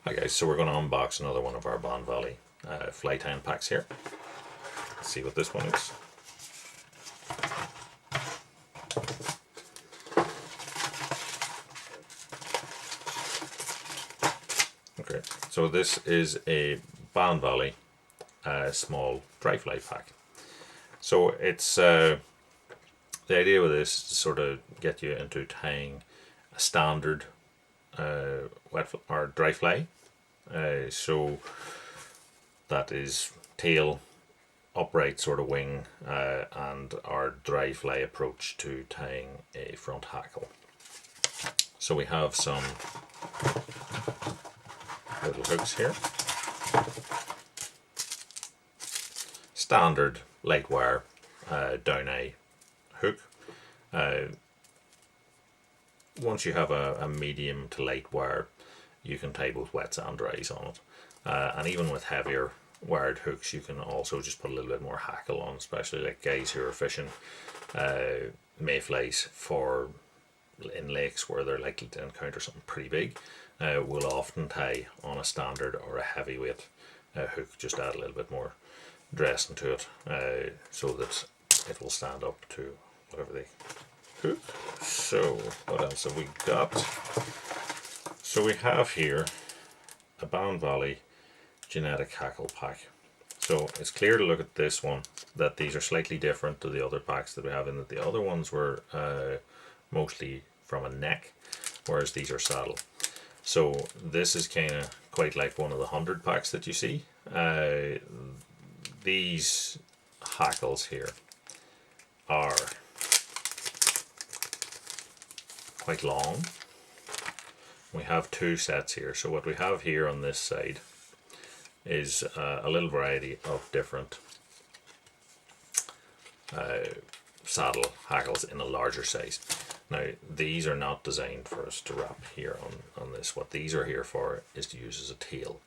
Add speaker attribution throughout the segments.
Speaker 1: Hi guys, so we're going to unbox another one of our Bann Valley fly tying packs here. Let's see what this one is. Okay, so this is a Bann Valley small dry fly pack. So it's the idea with this is to sort of get you into tying a standard wet or dry fly. So that is tail, upright sort of wing, and our dry fly approach to tying a front hackle. So we have some little hooks here. Standard light wire down a hook. Once you have a medium to light wire, you can tie both wets and dries on it. And even with heavier wired hooks, you can also just put a little bit more hackle on, especially like guys who are fishing mayflies in lakes where they're likely to encounter something pretty big. Will often tie on a standard or a heavyweight hook, just add a little bit more dressing to it so that it will stand up to whatever they hook. So what else have we got? So we have here a Bann Valley genetic hackle pack. So it's clear to look at this one that these are slightly different to the other packs that we have, in that the other ones were mostly from a neck, whereas these are saddle. So this is kind of quite like one of the 100 packs that you see. These hackles here are quite long. We have two sets here. So what we have here on this side is a little variety of different saddle hackles in a larger size. Now these are not designed for us to wrap here on this. What these are here for is to use as a tail.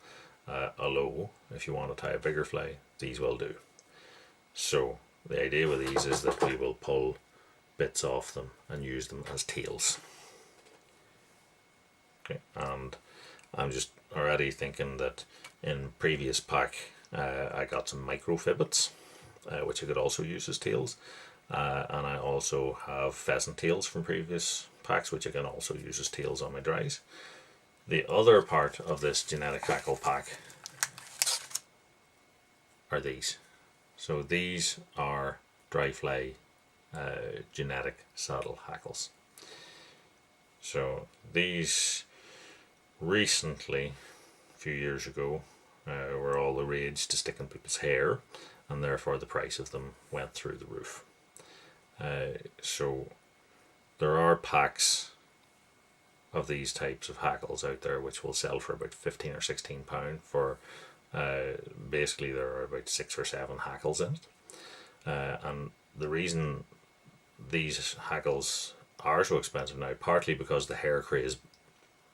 Speaker 1: Although if you want to tie a bigger fly, these will do. So the idea with these is that we will pull bits off them and use them as tails. Okay, and I'm just already thinking that in previous pack I got some micro fibbits which I could also use as tails, and I also have pheasant tails from previous packs which I can also use as tails on my dries. The other part of this genetic hackle pack are these. So these are dry fly genetic saddle hackles. So these recently, a few years ago, were all the rage to stick in people's hair, and therefore the price of them went through the roof. So there are packs of these types of hackles out there which will sell for about 15 or 16 pound for basically there are about 6 or 7 hackles in it. And the reason these hackles are so expensive now, partly because the hair craze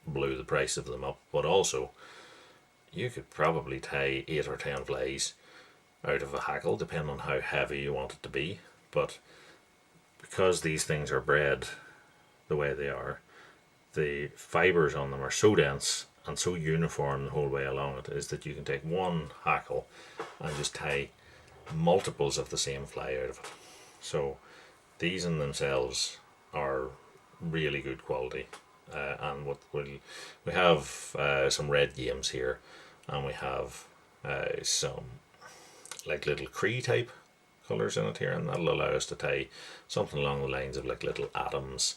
Speaker 1: blew the price of them up, but also you could probably tie 8 or 10 flies out of a hackle depending on how heavy you want it to be. But because these things are bred the way they are, the fibers on them are so dense and so uniform the whole way along it, is that you can take one hackle and just tie multiples of the same fly out of it. So these in themselves are really good quality. And what we have some red games here, and we have some like little Cree type colours in it here, and that'll allow us to tie something along the lines of like little Adams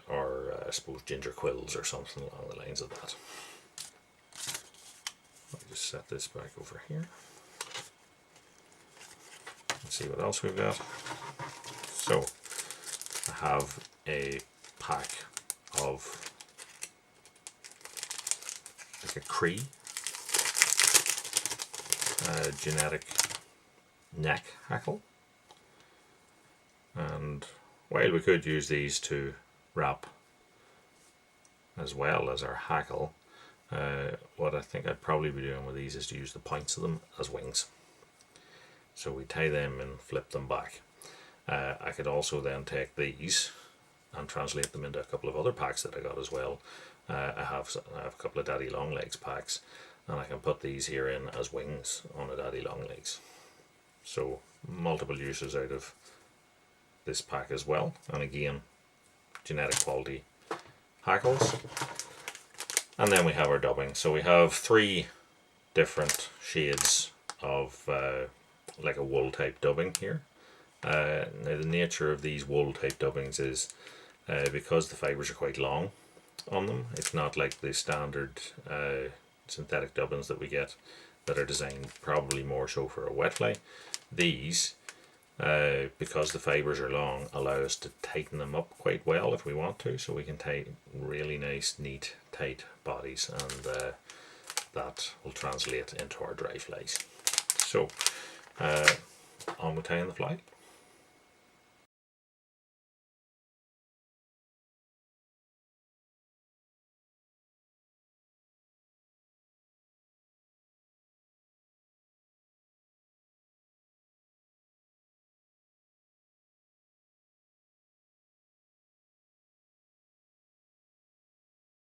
Speaker 1: or I suppose ginger quills or something along the lines of that. I'll just set this back over here. Let's see what else we've got. So I have a pack of like a Cree genetic neck hackle, and while we could use these to wrap as well as our hackle, what I think I'd probably be doing with these is to use the points of them as wings. So we tie them and flip them back. I could also then take these and translate them into a couple of other packs that I got as well. I have I have a couple of daddy long legs packs, and I can put these here in as wings on a daddy long legs. So multiple uses out of this pack as well. And again, genetic quality Hackles. And then we have our dubbing. So we have 3 different shades of like a wool type dubbing here. Now the nature of these wool type dubbings is because the fibres are quite long on them. It's not like the standard synthetic dubbins that we get that are designed probably more so for a wet fly. These, because the fibres are long, allow us to tighten them up quite well if we want to, so we can tie really nice, neat, tight bodies, and that will translate into our dry flies. So on with tying the fly.